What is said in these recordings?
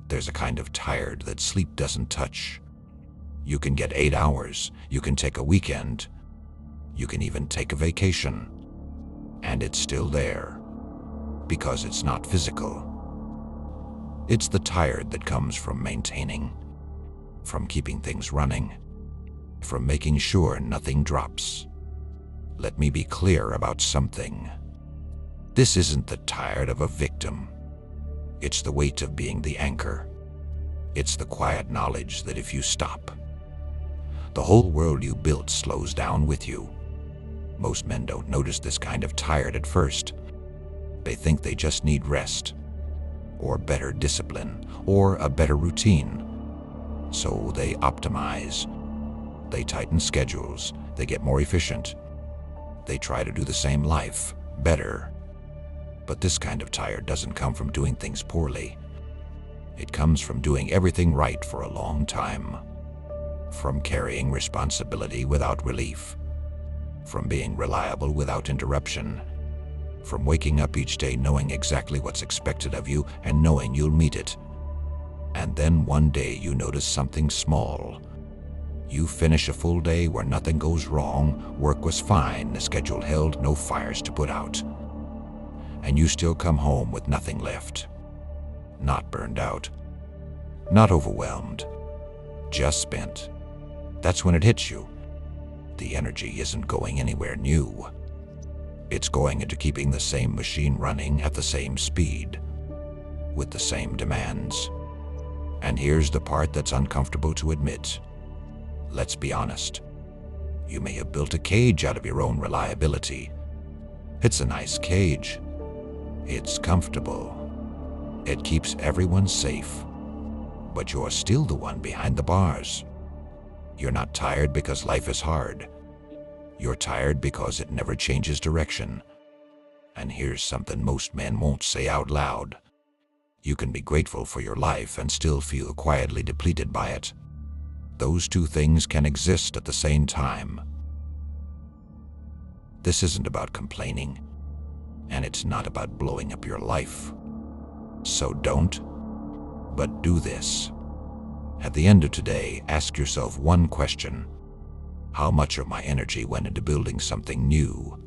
There's a kind of tired that sleep doesn't touch. You can get 8 hours, you can take a weekend, you can even take a vacation, and it's still there, because it's not physical. It's the tired that comes from maintaining, from keeping things running, from making sure nothing drops. Let me be clear about something. This isn't the tired of a victim. It's the weight of being the anchor. It's the quiet knowledge that if you stop, the whole world you built slows down with you. Most men don't notice this kind of tired at first. They think they just need rest, or better discipline, or a better routine. So they optimize. They tighten schedules. They get more efficient. They try to do the same life better. But this kind of tired doesn't come from doing things poorly. It comes from doing everything right for a long time. From carrying responsibility without relief. From being reliable without interruption. From waking up each day knowing exactly what's expected of you and knowing you'll meet it. And then one day you notice something small. You finish a full day where nothing goes wrong, work was fine, the schedule held, no fires to put out. And you still come home with nothing left. Not burned out. Not overwhelmed. Just spent. That's when it hits you. The energy isn't going anywhere new. It's going into keeping the same machine running at the same speed, with the same demands. And here's the part that's uncomfortable to admit. Let's be honest. You may have built a cage out of your own reliability. It's a nice cage. It's comfortable. It keeps everyone safe. But you're still the one behind the bars. You're not tired because life is hard. You're tired because it never changes direction. And here's something most men won't say out loud. You can be grateful for your life and still feel quietly depleted by it. Those two things can exist at the same time. This isn't about complaining, and it's not about blowing up your life. So don't, but do this. At the end of today, ask yourself one question. How much of my energy went into building something new?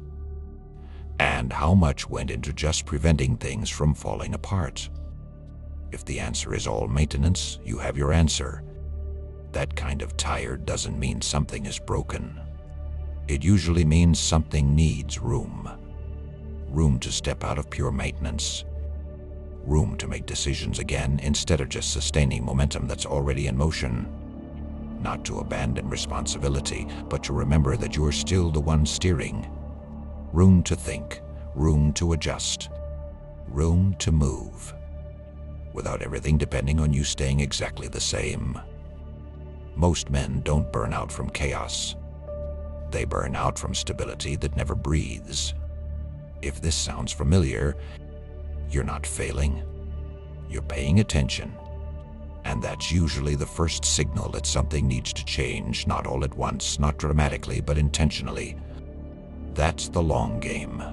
And how much went into just preventing things from falling apart? If the answer is all maintenance, you have your answer. That kind of tired doesn't mean something is broken. It usually means something needs room. Room to step out of pure maintenance. Room to make decisions again instead of just sustaining momentum that's already in motion. Not to abandon responsibility, but to remember that you're still the one steering. Room to think, room to adjust, room to move, without everything depending on you staying exactly the same. Most men don't burn out from chaos. They burn out from stability that never breathes. If this sounds familiar, you're not failing. You're paying attention. And that's usually the first signal that something needs to change, not all at once, not dramatically, but intentionally. That's the long game.